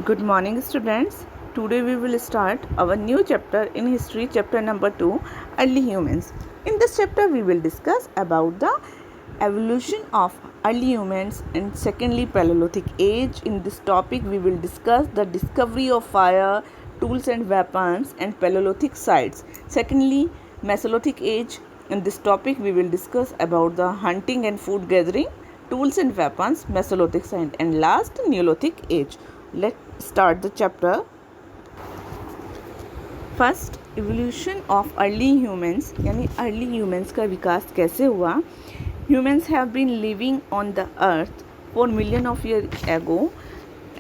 Good morning, students. Today we will start our new chapter in history, chapter number 2, Early Humans. In this chapter, we will discuss about the evolution of early humans and secondly Paleolithic age. In this topic, we will discuss the discovery of fire, tools and weapons and Paleolithic sites. Secondly, Mesolithic age. In this topic, we will discuss about the hunting and food gathering, tools and weapons, Mesolithic site, and last Neolithic age. Let's start the chapter. First evolution of early humans यानी early humans का विकास कैसे हुआ. Humans have been living on the earth for million of year ago.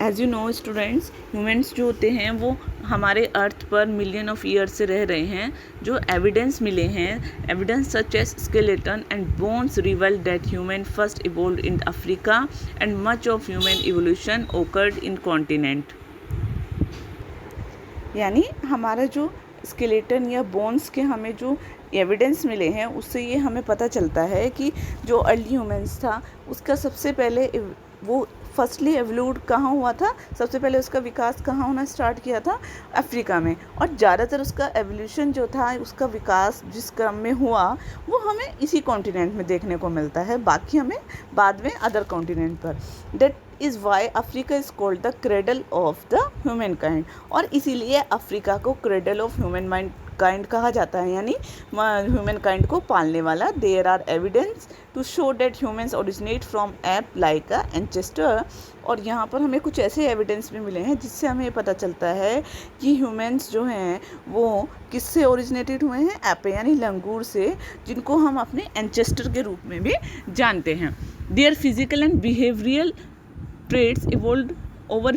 As you know students, humans जो होते हैं वो हमारे अर्थ पर मिलियन ऑफ ईयर से रह रहे हैं. जो एविडेंस मिले हैं, evidence such as skeleton and bones reveal that human first evolved in Africa and much of human evolution occurred in continent. यानी हमारा जो स्केलेटन या बोन्स के हमें जो एविडेंस मिले हैं उससे ये हमें पता चलता है कि जो अर्ली ह्यूमंस था उसका सबसे पहले वो फर्स्टली एवोल्यूट कहाँ हुआ था. सबसे पहले उसका विकास कहाँ होना स्टार्ट किया था, अफ्रीका में. और ज़्यादातर उसका एवोल्यूशन जो था, उसका विकास जिस क्रम में हुआ वो हमें इसी कॉन्टिनेंट में देखने को मिलता है, बाकी हमें बाद में अदर कॉन्टिनेंट पर. That is why Africa is called the cradle of the human kind. और इसीलिए अफ्रीका को क्रेडल ऑफ ह्यूमन काइंड कहा जाता है, यानी ह्यूमन काइंड को पालने वाला. There are evidence to show that humans originate from ape like ancestor. और यहाँ पर हमें कुछ ऐसे एविडेंस भी मिले हैं जिससे हमें पता चलता है कि ह्यूमन्स जो हैं वो किससे ओरिजिनेटेड हुए हैं, एप यानी लंगूर से, जिनको हम अपने एंचेस्टर के रूप में भी जानते हैं. Their physical and behavioural traits evolved over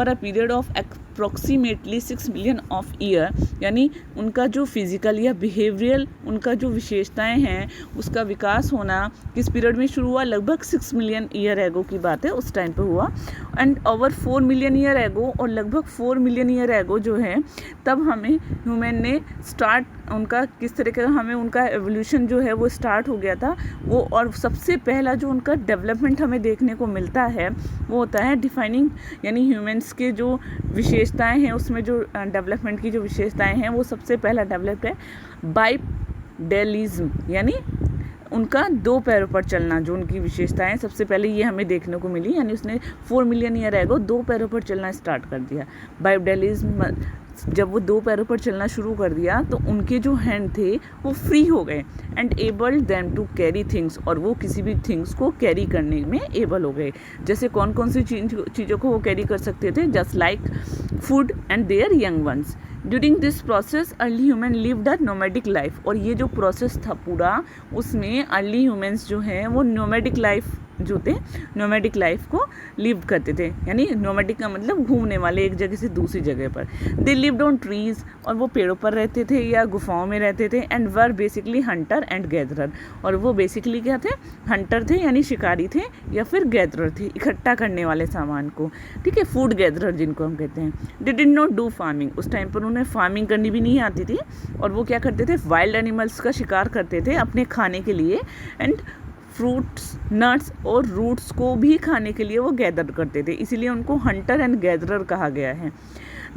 a period of approximately 6 million of year. यानी उनका जो फिजिकल या बिहेवियरल उनका जो विशेषताएं हैं उसका विकास होना किस पीरियड में शुरू हुआ, लगभग 6 मिलियन ईयर एगो की बात है, उस टाइम पे हुआ. And over 4 million year ago, और लगभग 4 मिलियन ईयर एगो जो है तब हमें ह्यूमन ने स्टार्ट उनका किस तरह का हमें उनका एवोल्यूशन जो है वो स्टार्ट हो गया था वो. और सबसे पहला जो उनका डेवलपमेंट हमें देखने को मिलता है वो होता है डिफाइनिंग, यानी ह्यूमन्स के जो विशेषताएं हैं उसमें जो डेवलपमेंट की जो विशेषताएं हैं वो सबसे पहला डेवलप्ड है बाइपेडलिज्म, यानी उनका 2 पैरों पर चलना. जो उनकी विशेषताएं सबसे पहले ये हमें देखने को मिली, यानी उसने 4 मिलियन ईयर एगो 2 पैरों पर चलना स्टार्ट कर दिया. बाइपेडलिज्म, जब वो 2 पैरों पर चलना शुरू कर दिया तो उनके जो हैंड थे वो फ्री हो गए and able them to carry things, और वो किसी भी थिंग्स को कैरी करने में एबल हो गए. जैसे कौन कौन सी चीज़ों को वो कैरी कर सकते थे, just like food and there young ones. During this process early human lived a nomadic life. और ये जो प्रोसेस था पूरा उसमें अर्ली ह्यूमन्स जो हैं वो नोमैडिक लाइफ जो थे नोमैडिक लाइफ को लिव करते थे. यानी नोमैडिक का मतलब घूमने वाले, एक जगह से दूसरी जगह पर. दे लिव्ड ऑन ट्रीज, और वो पेड़ों पर रहते थे या गुफाओं में रहते थे. And were basically Hunter and gatherer, और वो बेसिकली क्या थे, हंटर थे यानी शिकारी थे, या फिर गैदरर थे इकट्ठा करने वाले सामान को. ठीक है, फूड गैदरर जिनको हम कहते हैं. They did not do farming. उस टाइम पर उन्हें फार्मिंग करनी भी नहीं आती थी, और वो क्या करते थे, वाइल्ड एनिमल्स का शिकार करते थे अपने खाने के लिए. एंड फ्रूट्स, नट्स और रूट्स को भी खाने के लिए वो गैदर करते थे, इसीलिए उनको हंटर एंड गैदरर कहा गया है.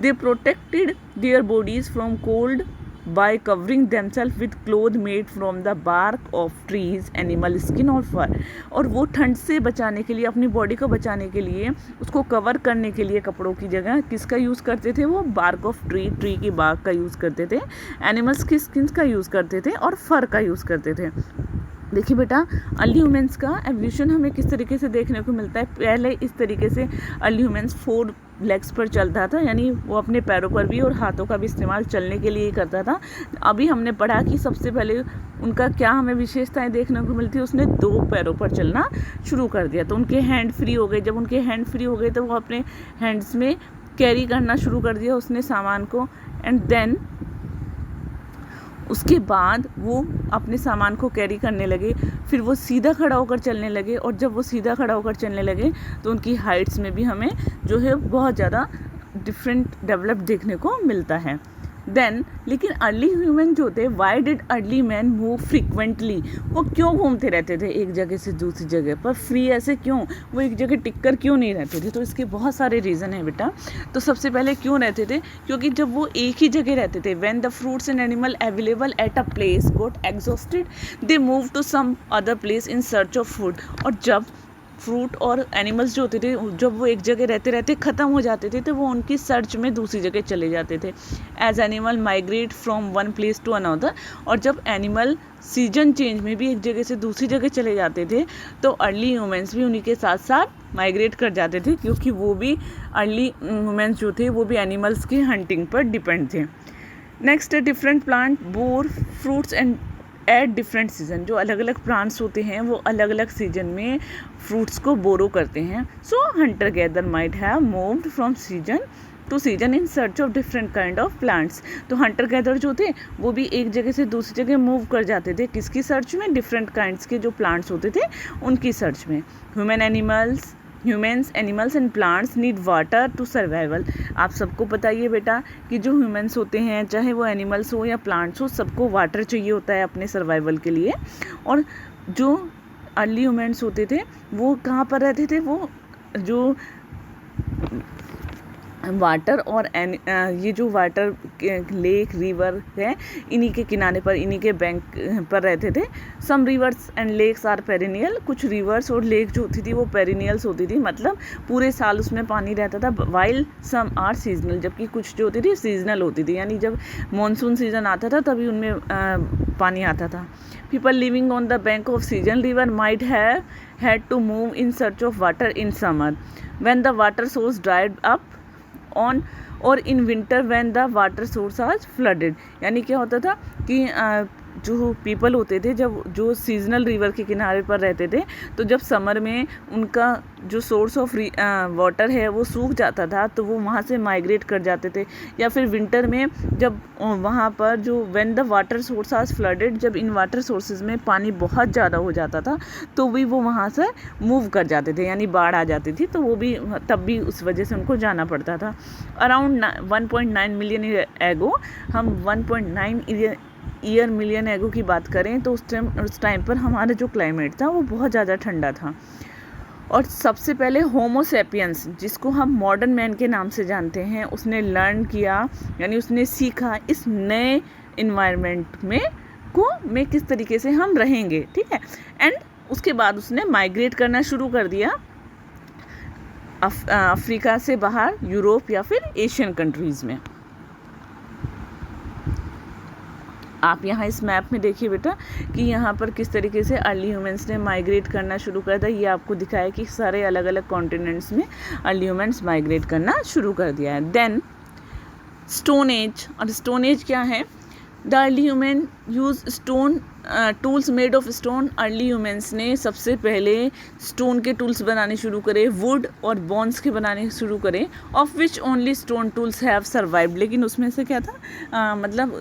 They protected their bodies from cold by covering themself with cloth made from the bark of trees, animal skin और फर. और वो ठंड से बचाने के लिए, अपनी बॉडी को बचाने के लिए, उसको कवर करने के लिए कपड़ों की जगह किसका यूज़ करते थे, वो बार्क ऑफ ट्री की बार्क का यूज़ करते थे, एनिमल्स की स्किन का यूज़ करते थे और फर का यूज़ करते थे. देखिए बेटा, अर्ली ह्यूमन्स का एवोल्यूशन हमें किस तरीके से देखने को मिलता है. पहले इस तरीके से अर्ली ह्यूमन्स 4 लेग्स पर चलता था, यानी वो अपने पैरों पर भी और हाथों का भी इस्तेमाल चलने के लिए ही करता था. अभी हमने पढ़ा कि सबसे पहले उनका क्या हमें विशेषताएं देखने को मिलती है, उसने 2 पैरों पर चलना शुरू कर दिया. तो उनके हैंड फ्री हो गए. जब उनके हैंड फ्री हो गए तो वो अपने हैंड्स में कैरी करना शुरू कर दिया उसने सामान को. एंड देन उसके बाद वो अपने सामान को कैरी करने लगे. फिर वो सीधा खड़ा होकर चलने लगे, और जब वो सीधा खड़ा होकर चलने लगे तो उनकी हाइट्स में भी हमें जो है बहुत ज़्यादा डिफरेंट डेवलप देखने को मिलता है. देन लेकिन अर्ली ह्यूमन जो थे, why did early man move frequently, वो क्यों घूमते रहते थे एक जगह से दूसरी जगह पर फ्री, ऐसे क्यों, वो एक जगह टिक कर क्यों नहीं रहते थे? तो इसके बहुत सारे रीज़न है बेटा। तो सबसे पहले क्यों रहते थे, क्योंकि जब वो एक ही जगह रहते थे, when the fruits and animal available at a place got exhausted they move to some other place in search of food. और जब फ्रूट और एनिमल्स जो होते थे, जब वो एक जगह रहते रहते ख़त्म हो जाते थे, तो वो उनकी सर्च में दूसरी जगह चले जाते थे। As animal migrate from one place to another, और जब एनिमल सीजन चेंज में भी एक जगह से दूसरी जगह चले जाते थे, तो अर्ली ह्यूमन्स भी उन्हीं के साथ साथ माइग्रेट कर जाते थे, क्योंकि वो भी अर्ली ह्यूमन्स जो थे वो भी एनिमल्स की हंटिंग पर डिपेंड थे। नेक्स्ट है different plant bore fruits and at different season. जो अलग अलग प्लांट्स होते हैं वो अलग अलग सीजन में फ्रूट्स को बोरो करते हैं। So hunter gather might have moved from season to season in search of different kind of plants. तो हंटर गैदर जो थे वो भी एक जगह से दूसरी जगह मूव कर जाते थे, किसकी सर्च में, डिफरेंट काइंड्स के जो प्लांट्स होते थे उनकी सर्च में। Humans animals and plants need water to survival. आप सबको पता ही है बेटा कि जो ह्यूमन्स होते हैं, चाहे वो एनिमल्स हो या प्लांट्स हो, सबको वाटर चाहिए होता है अपने सर्वाइवल के लिए। और जो अर्ली ह्यूमन्स होते थे वो कहाँ पर रहते थे, वो जो वाटर और ये जो वाटर लेक रिवर है इन्हीं के किनारे पर, इन्हीं के बैंक पर रहते थे। Some rivers and lakes are perennial. कुछ रिवर्स और लेक जो होती थी वो पेरिनियल्स होती थी, मतलब पूरे साल उसमें पानी रहता था। वाइल सम आर सीजनल, जबकि कुछ जो होती थी सीजनल होती थी, यानी जब मॉनसून सीजन आता था तभी उनमें पानी आता था। People living on the bank of season river might have had to move in search of water in summer when the water source dried up on और in winter when the water source आज flooded. यानी क्या होता था कि जो people होते थे, जब जो सीजनल रिवर के किनारे पर रहते थे, तो जब समर में उनका जो सोर्स ऑफ वाटर है वो सूख जाता था, तो वो वहाँ से माइग्रेट कर जाते थे। या फिर विंटर में जब वहाँ पर जो व्हेन द वाटर सोर्स आज फ्लडेड, जब इन वाटर सोर्सेज में पानी बहुत ज़्यादा हो जाता था तो भी वो वहाँ से मूव कर जाते थे, यानी बाढ़ आ जाती थी, तो वो भी तब भी उस वजह से उनको जाना पड़ता था। अराउंड 1.9 मिलियन एगो, हम 1.9 ईयर मिलियन एगो की बात करें तो उस टाइम पर हमारा जो क्लाइमेट था वो बहुत ज़्यादा ठंडा था। और सबसे पहले होमो सैपियंस, जिसको हम मॉडर्न मैन के नाम से जानते हैं, उसने लर्न किया, यानी उसने सीखा इस नए इन्वायरमेंट में किस तरीके से हम रहेंगे, ठीक है। एंड उसके बाद उसने माइग्रेट करना शुरू कर दिया अफ्रीका से बाहर, यूरोप या फिर एशियन कंट्रीज़ में। आप यहाँ इस मैप में देखिए बेटा कि यहाँ पर किस तरीके से अर्ली ह्यूमन्स ने माइग्रेट करना शुरू कर दिया। ये आपको दिखाया कि सारे अलग अलग कॉन्टिनेंट्स में अर्ली ह्यूमन्स माइग्रेट करना शुरू कर दिया है। देन स्टोन एज, और स्टोन एज क्या है? The early human use stone tools made of stone. Early humans ने सबसे पहले स्टोन के टूल्स बनाने शुरू करे, वुड और बोन्स के बनाने शुरू करे, of which only stone tools have survived. लेकिन उसमें से क्या था, मतलब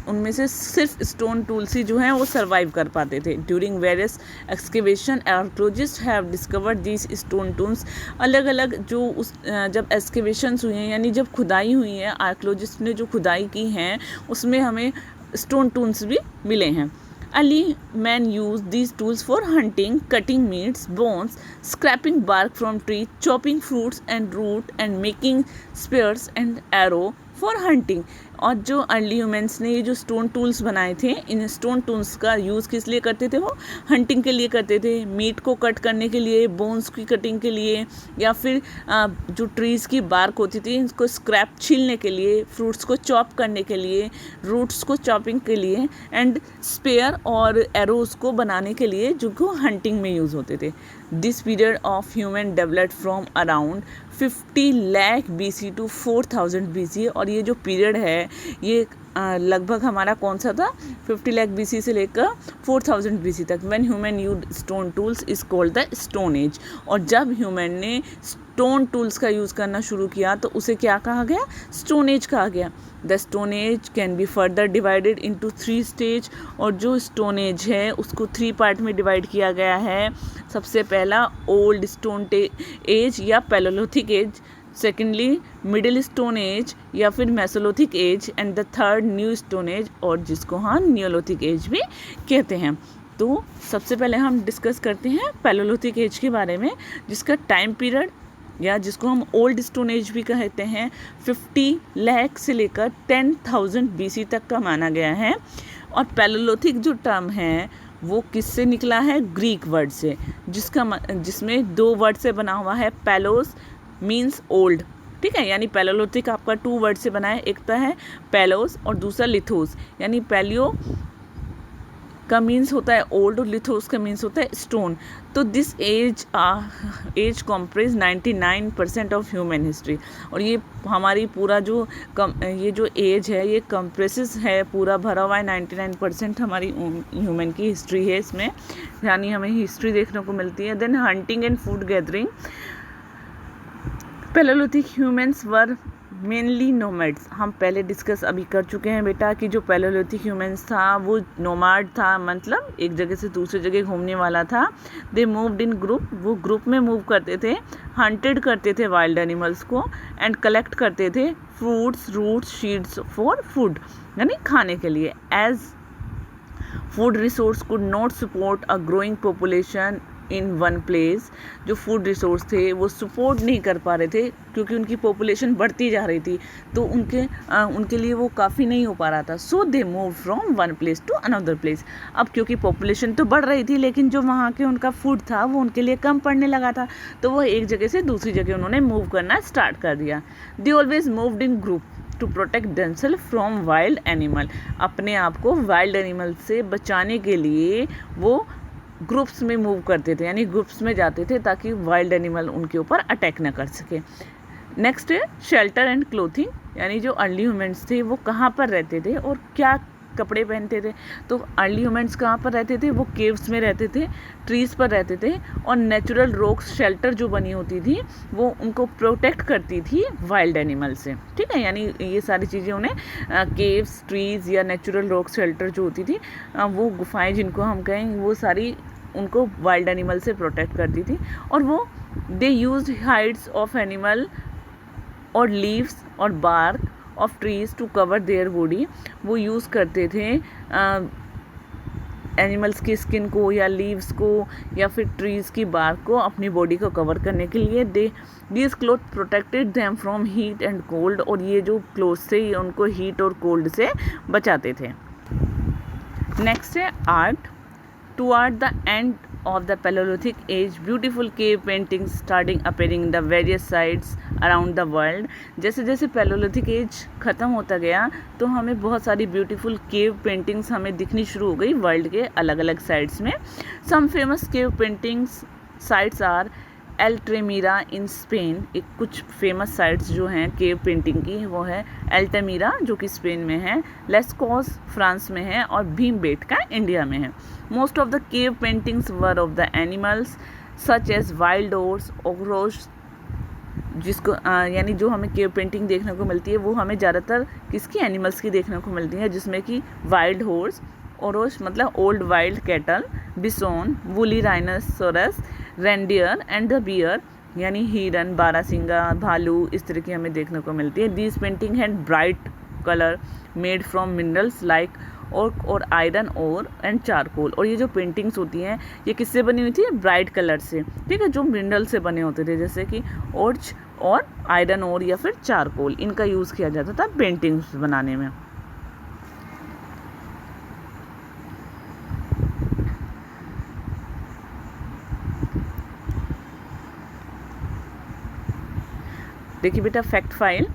उनमें से सिर्फ स्टोन टूल्स ही जो हैं वो सर्वाइव कर पाते थे। During various excavation archaeologist have discovered these stone tools. अलग अलग जो जब एक्सकेवेशंस हुई हैं, यानी जब खुदाई हुई है, आर्कियोलॉजिस्ट ने जो खुदाई की हैं उसमें हमें स्टोन टूल्स भी मिले हैं। Early men used these tools for hunting, cutting meats, bones, scraping bark from trees, chopping fruits and root, and making spears and arrow for hunting। और जो अर्ली ह्यूमन्स ने ये जो स्टोन टूल्स बनाए थे, इन स्टोन टूल्स का use किस लिए करते थे? वो हंटिंग के लिए करते थे, मीट को कट करने के लिए, बोन्स की कटिंग के लिए, या फिर जो ट्रीज़ की बार्क होती थी इसको स्क्रैप छीलने के लिए, फ्रूट्स को चॉप करने के लिए, रूट्स को चॉपिंग के लिए, एंड स्पेयर और एरोज को बनाने के लिए, जो को हंटिंग में यूज़ होते थे। This period of human developed from around 50 lakh BC to 4000 BC। और ये जो पीरियड है ये लगभग हमारा कौन सा था? 50 लाख BC से लेकर 4000 BC तक। When human use stone tools is called the stone age. और जब ह्यूमन ने स्टोन टूल्स का यूज़ करना शुरू किया तो उसे क्या कहा गया? स्टोन एज कहा गया। The stone age can be further divided into 3 stage. और जो स्टोन एज है उसको 3 पार्ट में डिवाइड किया गया है। सबसे पहला ओल्ड स्टोन एज या palaeolithic age, secondly middle stone age या फिर mesolithic age, and the third new stone age, और जिसको हम नियोलिथिक एज भी कहते हैं। तो सबसे पहले हम डिस्कस करते हैं पैलेलिथिक एज के बारे में, जिसका टाइम पीरियड या जिसको हम ओल्ड स्टोन एज भी कहते हैं 50 लाख से लेकर 10,000 BC तक का माना गया है। और पैलेलिथिक जो टर्म है वो किससे निकला है? ग्रीक वर्ड से, जिसमें 2 वर्ड से बना हुआ है। पैलोस मीन्स ओल्ड, ठीक है, यानी पैलेलिथिक आपका 2 वर्ड से बना है, एक तो है पैलोस और दूसरा लिथोस, यानी पैलियो का मीन्स होता है ओल्ड और लिथोस का मीन्स होता है स्टोन। तो this age comprise 99% of human history, और ये हमारी पूरा ये जो एज है ये कंप्रेसेस है, पूरा भरा हुआ है, 99% हमारी ह्यूमन की हिस्ट्री है इसमें, यानी हमें हिस्ट्री देखने को मिलती है। Then hunting and food gathering. Palaeolithic humans were mainly nomads. हम पहले डिस्कस अभी कर चुके हैं बेटा कि जो पैलेलिथिक ह्यूमन्स था वो नोमैड था, मतलब एक जगह से दूसरी जगह घूमने वाला था। दे मूव्ड इन ग्रुप, वो ग्रुप में मूव करते थे, हंटेड करते थे वाइल्ड एनिमल्स को, एंड कलेक्ट करते थे fruits, roots, seeds for food, यानी खाने के लिए। As food resource could not support a growing population in one place, जो फूड रिसोर्स थे वो सपोर्ट नहीं कर पा रहे थे क्योंकि उनकी पॉपुलेशन बढ़ती जा रही थी, तो उनके लिए वो काफ़ी नहीं हो पा रहा था। So they move from one place to another place. अब क्योंकि पॉपुलेशन तो बढ़ रही थी लेकिन जो वहाँ के उनका फूड था वो उनके लिए कम पड़ने लगा था, तो वो एक जगह से दूसरी जगह उन्होंने मूव करना स्टार्ट कर दिया। They always moved in group to protect themselves from wild animal. अपने आप को वाइल्ड एनिमल से बचाने के लिए वो ग्रुप्स में मूव करते थे, यानी ग्रुप्स में जाते थे ताकि वाइल्ड एनिमल उनके ऊपर अटैक न कर सके। नेक्स्ट है शेल्टर एंड क्लोथिंग, यानी जो अर्ली ह्यूमन्स थे वो कहाँ पर रहते थे और क्या कपड़े पहनते थे। तो अर्ली ह्यूमन्स कहाँ पर रहते थे? वो केव्स में रहते थे, ट्रीज़ पर रहते थे, और नेचुरल रॉक्स शेल्टर जो बनी होती थी वो उनको प्रोटेक्ट करती थी वाइल्ड एनिमल से, ठीक है। यानी ये सारी चीज़ें उन्हें केव्स, ट्रीज़ या नेचुरल रॉक शेल्टर जो होती थी वो गुफाएं जिनको हम कहें, वो सारी उनको वाइल्ड एनिमल से प्रोटेक्ट करती थी। और वो they used hides of animal और लीव्स और bark of trees to cover their body. वो यूज़ करते थे एनिमल्स की स्किन को या लीव्स को या फिर ट्रीज़ की बार्क को अपनी बॉडी को कवर करने के लिए। These cloth protected them from heat and cold, और ये जो क्लोथ्स थे ये उनको हीट और कोल्ड से बचाते थे। नेक्स्ट है art. Toward the end of the Paleolithic age, beautiful cave paintings starting appearing in the various sites around the world. जैसे जैसे Paleolithic age ख़त्म होता गया तो हमें बहुत सारी ब्यूटीफुल केव पेंटिंग्स हमें दिखनी शुरू हो गई वर्ल्ड के अलग अलग साइट्स में। Some famous cave paintings sites are Altamira in Spain. एक कुछ फेमस साइट्स जो हैं केव पेंटिंग की वो है एल्टेमीरा जो कि स्पेन में है, लेस्कॉस फ्रांस में है, और भीमबेटका इंडिया में है। Most of the cave paintings were of the animals such as wild aurochs, aurochs, जिसको यानी जो हमें केव पेंटिंग देखने को मिलती है वो हमें ज़्यादातर किसकी? एनिमल्स की देखने को मिलती है, जिसमें कि वाइल्ड हॉर्स, ओरोस मतलब old wild cattle, bison, woolly rhinoceros, reindeer and the bear, यानी हिरन, बारहसिंगा, भालू, इस तरह की हमें देखने को मिलती है। These painting had bright colour made from minerals like और आयरन और एंड चारकोल। और ये जो पेंटिंग्स होती हैं ये किससे बनी हुई थी? ब्राइट कलर से, ठीक है, जो मिनरल से बने होते थे, जैसे कि ऑर्च और आयरन और या फिर चारकोल, इनका यूज़ किया जाता था पेंटिंग्स बनाने में। देखिए बेटा fact file,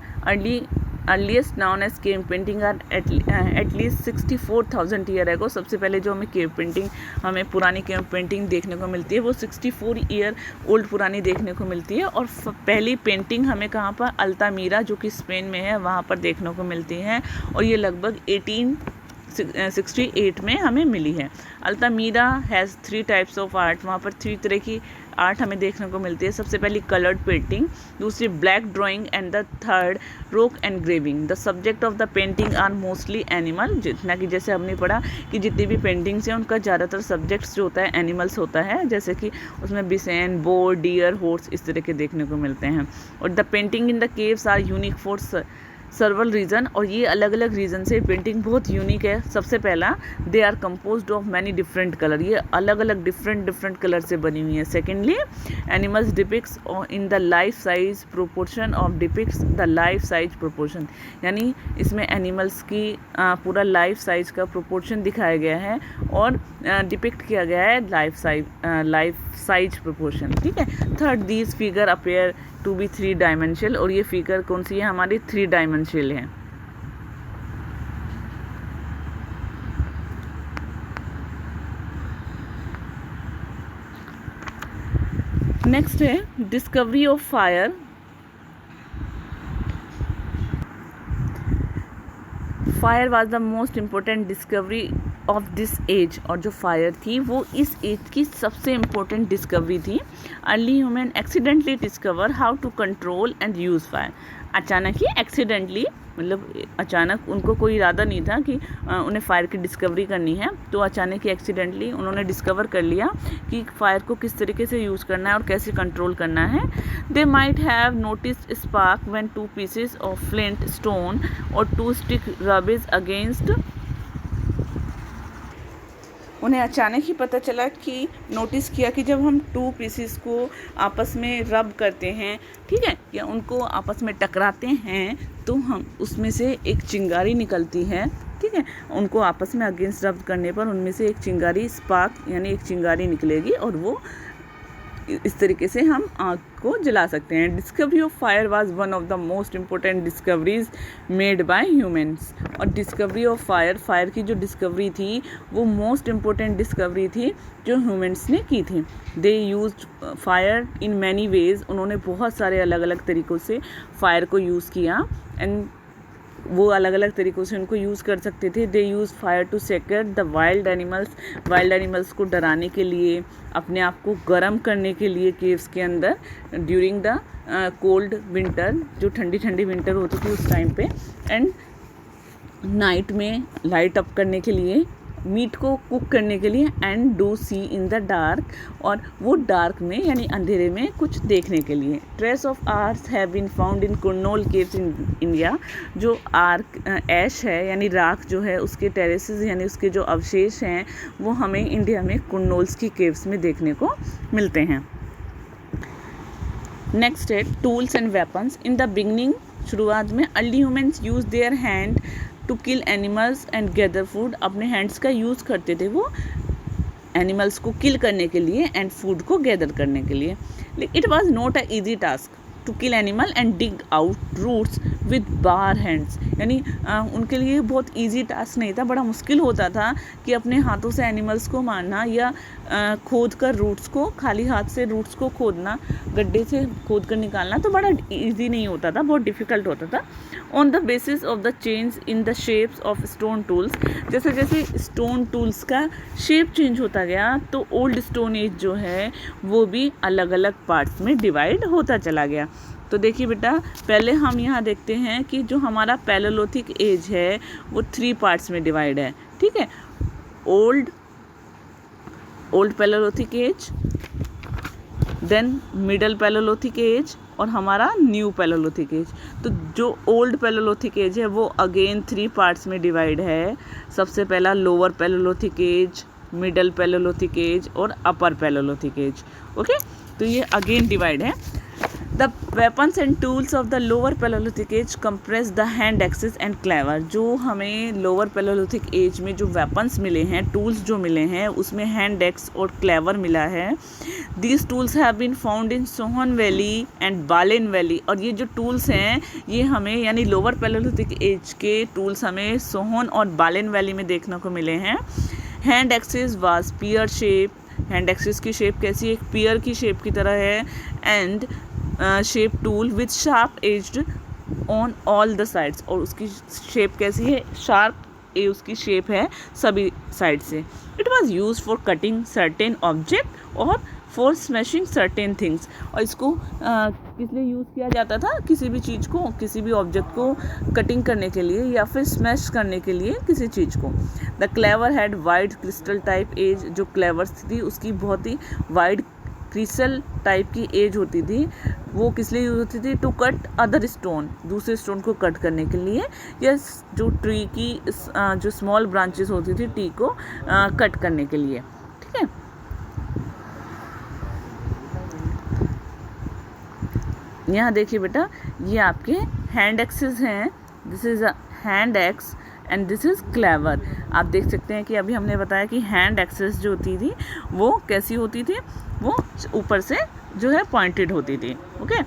earliest known age cave painting are at least 64,000 year ago. सबसे पहले जो हमें केव पेंटिंग, हमें पुरानी केव पेंटिंग देखने को मिलती है वो 64 ईयर ओल्ड पुरानी देखने को मिलती है। और पहली पेंटिंग हमें कहाँ पर? अल्तामीरा जो कि स्पेन में है वहाँ पर देखने को मिलती है, और ये लगभग 1868 में हमें मिली है। Altamira has 3 types of art, वहाँ पर 3 तरह की आर्ट हमें देखने को मिलती है। सबसे पहली कलर्ड पेंटिंग, दूसरी black drawing and the third rock engraving. The subject of the painting are mostly animal, जितना कि जैसे हमने पढ़ा कि जितनी भी पेंटिंग्स हैं उनका ज़्यादातर सब्जेक्ट्स जो होता है एनिमल्स होता है, जैसे कि उसमें बिसेन, बोर, डियर, हॉर्स इस तरह के देखने को मिलते हैं। और the painting in the caves are unique for several reason, और ये अलग अलग रीज़न से पेंटिंग बहुत यूनिक है। सबसे पहला, they are composed of many different colour, ये अलग अलग डिफरेंट कलर से बनी हुई है। Secondly, animals depicts in the life size proportion of depicts the life size proportion, यानी इसमें एनिमल्स की पूरा लाइफ साइज का प्रोपोर्शन दिखाया गया है और डिपिक्ट किया गया है लाइफ साइज प्रोपोर्शन, ठीक है। Third, these figure appear to be 3 dimensional, और ये फिगर कौन सी है हमारी 3 डायमेंशनल है। नेक्स्ट है discovery of fire. Fire was the most important discovery of this age, और जो फायर थी वो इस एज की सबसे इम्पोर्टेंट डिस्कवरी थी। Early human accidentally discover how to control and use fire, अचानक ही एक्सीडेंटली, मतलब अचानक उनको कोई इरादा नहीं था कि उन्हें फायर की डिस्कवरी करनी है, तो अचानक ही एक्सीडेंटली उन्होंने डिस्कवर कर लिया कि फायर को किस तरीके से यूज़ करना है और कैसे कंट्रोल करना है। They might have noticed spark when 2 pieces of flint stone और 2 स्टिक रबेज अगेंस्ट, उन्हें अचानक ही पता चला कि नोटिस किया कि जब हम 2 पीसेस को आपस में रब करते हैं, ठीक है, या उनको आपस में टकराते हैं, तो हम उसमें से एक चिंगारी निकलती है, ठीक है। उनको आपस में अगेंस्ट रब करने पर उनमें से एक चिंगारी, स्पार्क यानी एक चिंगारी निकलेगी, और वो इस तरीके से हम आग को जला सकते हैं। Discovery of fire was one of the most important discoveries made by humans, और डिस्कवरी ऑफ फायर की जो डिस्कवरी थी वो मोस्ट इम्पोर्टेंट डिस्कवरी थी जो ह्यूमंस ने की थी। They used fire in many ways, उन्होंने बहुत सारे अलग अलग तरीक़ों से फायर को यूज़ किया, एंड वो अलग अलग तरीक़ों से उनको यूज़ कर सकते थे। दे यूज़ फायर टू सेकर द वाइल्ड एनिमल्स को डराने के लिए, अपने आप को गर्म करने के लिए केव्स के अंदर ड्यूरिंग द कोल्ड विंटर, जो ठंडी विंटर होती थी उस टाइम पे, एंड नाइट में लाइट अप करने के लिए, मीट को कुक करने के लिए, and do see in the dark, और वो डार्क में यानी अंधेरे में कुछ देखने के लिए। Trace of ash have been found in Kurnool caves in India, जो ऐश है यानी राख जो है उसके टेरेसेस यानी उसके जो अवशेष हैं वो हमें इंडिया में कुर्नूल्स की केव्स में देखने को मिलते हैं। नेक्स्ट है tools and weapons. In the beginning, शुरुआत में, early humans use their hand to kill animals and gather food, अपने हैंड्स का यूज़ करते थे वो एनिमल्स को किल करने के लिए एंड फूड को गैदर करने के लिए। It was not a easy task to kill animal and dig out roots with bare hands, यानी उनके लिए बहुत इजी टास्क नहीं था, बड़ा मुश्किल होता था कि अपने हाथों से एनिमल्स को मारना या खोद कर रूट्स को, खाली हाथ से रूट्स को खोदना, गड्ढे से खोद कर निकालना तो बड़ा इजी नहीं होता था, बहुत डिफ़िकल्ट होता था। On the basis of the change in the shapes of stone tools, जैसे जैसे स्टोन टूल्स का शेप चेंज होता गया तो ओल्ड स्टोन एज जो है वो भी अलग अलग पार्ट्स में डिवाइड होता चला गया। तो देखिए बेटा, पहले हम यहाँ देखते हैं कि जो हमारा पैलेलिथिक एज है वो 3 पार्ट्स में डिवाइड है, ठीक है। Old palaeolithic age, then middle palaeolithic age, और हमारा न्यू पैलेलिथिक एज। तो जो ओल्ड पैलेलिथिक एज है वो अगेन 3 पार्ट्स में डिवाइड है। सबसे पहला lower palaeolithic age, middle palaeolithic age और अपर पैलेलिथिक एज, ओके। तो ये अगेन डिवाइड है। The weapons and tools of the lower palaeolithic age compress the hand axes and cleaver, जो हमें लोअर पैलेलिथिक एज में जो वेपन्स मिले हैं, टूल्स जो मिले हैं, उसमें हैंड एक्स और क्लेवर मिला है। These tools have been found in Sohan valley and Belan valley, और ये जो टूल्स हैं ये हमें यानी लोअर पैलेलिथिक एज के टूल्स हमें सोहन और बालेन वैली में देखने को मिले हैं। Hand axis was peer shape, hand axis की शेप कैसी है, एक पियर की शेप की तरह है, and shape tool with sharp aged on all the sides, और उसकी शेप कैसी है, शार्प ए उसकी शेप है सभी साइड से। It was use for cutting certain object और फॉर स्मैशिंग सर्टेन थिंग्स। और इसको किस लिए यूज़ किया जाता था? किसी भी चीज़ को, किसी भी ऑब्जेक्ट को कटिंग करने के लिए या फिर स्मैश करने के लिए किसी चीज़ को। The cleaver had wide crystal type edge. जो क्लेवर थी उसकी बहुत ही वाइड क्रिस्टल टाइप की एज होती थी। वो किस लिए यूज होती थी? टू कट अदर स्टोन, दूसरे स्टोन को कट करने के लिए, या जो ट्री की जो स्मॉल ब्रांचेस होती थी ट्री को कट करने के लिए। ठीक है, यहाँ देखिए बेटा, ये आपके हैंड एक्सेस हैं। This is a hand axe and this is clever. आप देख सकते हैं कि अभी हमने बताया कि हैंड एक्सेस जो होती थी वो कैसी होती थी? वो ऊपर से जो है पॉइंटेड होती थी। ओके,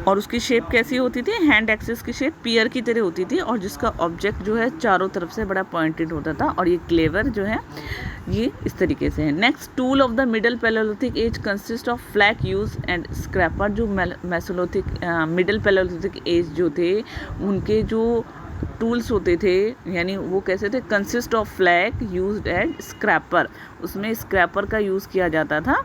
और उसकी शेप कैसी होती थी? हैंड एक्सेस की शेप पियर की तरह होती थी और जिसका ऑब्जेक्ट जो है चारों तरफ से बड़ा पॉइंटेड होता था। और ये क्लेवर जो है ये इस तरीके से है। Next, tool of the middle palaeolithic age consist of flake use and scraper. जो मेसोलिथिक मिडल पैलेयोलिथिक एज जो थे उनके जो टूल्स होते थे, यानी वो कैसे थे? Consist of flake used and scraper. उसमें स्क्रैपर का यूज़ किया जाता था,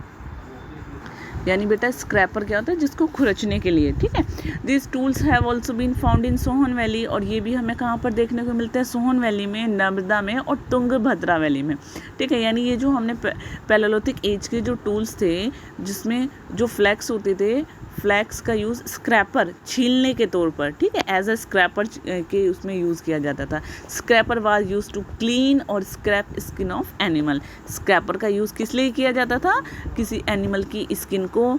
यानी बेटा स्क्रैपर क्या होता है? जिसको खुरचने के लिए। ठीक है, this tools have also been found in Sohan valley. और ये भी हमें कहाँ पर देखने को मिलते हैं? सोहन वैली में, नर्मदा में और तुंगभद्रा वैली में। ठीक है, यानी ये जो हमने पैलेयोलिथिक एज के जो टूल्स थे जिसमें जो फ्लैक्स होते थे, फ्लैक्स का यूज़ स्क्रैपर छीलने के तौर पर, ठीक है, एज अ स्क्रैपर के उसमें यूज़ किया जाता था। Scraper was use to clean और scrape skin of animal. Scraper का यूज़ किस लिए किया जाता था? किसी एनिमल की स्किन को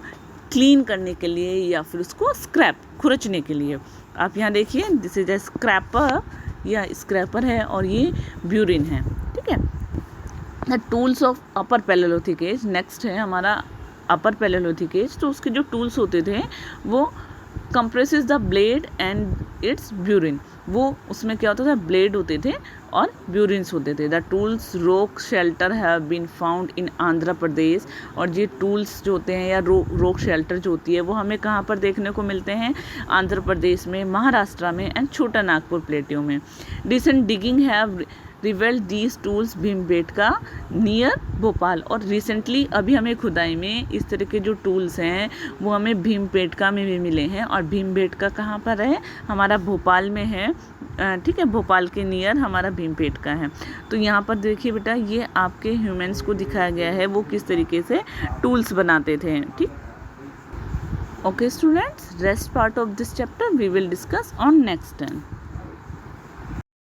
क्लीन करने के लिए या फिर उसको स्क्रैप खुरचने के लिए। आप यहाँ देखिए, दिस इज अ स्क्रैपर, या स्क्रैपर है और ये ब्यूरिन है। ठीक है, the tools of upper palaeolithic age. Next है हमारा अपर पैलेयोलिथिक एज। तो उसके जो टूल्स होते थे वो compresses the blade and it's burin. वो उसमें क्या होता था? ब्लेड होते थे और ब्यूरिन्स होते थे। The tools rock shelter have been found in Andhra Pradesh. और ये टूल्स जो होते हैं या रोक शेल्टर जो होती है वो हमें कहाँ पर देखने को मिलते हैं? आंध्र प्रदेश में, महाराष्ट्र में एंड छोटा नागपुर प्लेटियो में। Recent digging have revelled these tools Bhimbetka near Bhopal. और रिसेंटली अभी हमें खुदाई में इस तरह के जो टूल्स हैं वो हमें भीमबेटका में भी मिले हैं। और भीमबेटका कहाँ पर है? हमारा भोपाल में है। ठीक है, भोपाल के नियर हमारा भीमबेटका है। तो यहाँ पर देखिए बेटा, ये आपके ह्यूमंस को दिखाया गया है वो किस तरीके से टूल्स बनाते थे। ठीक, okay students, rest part of this chapter we will discuss on next time.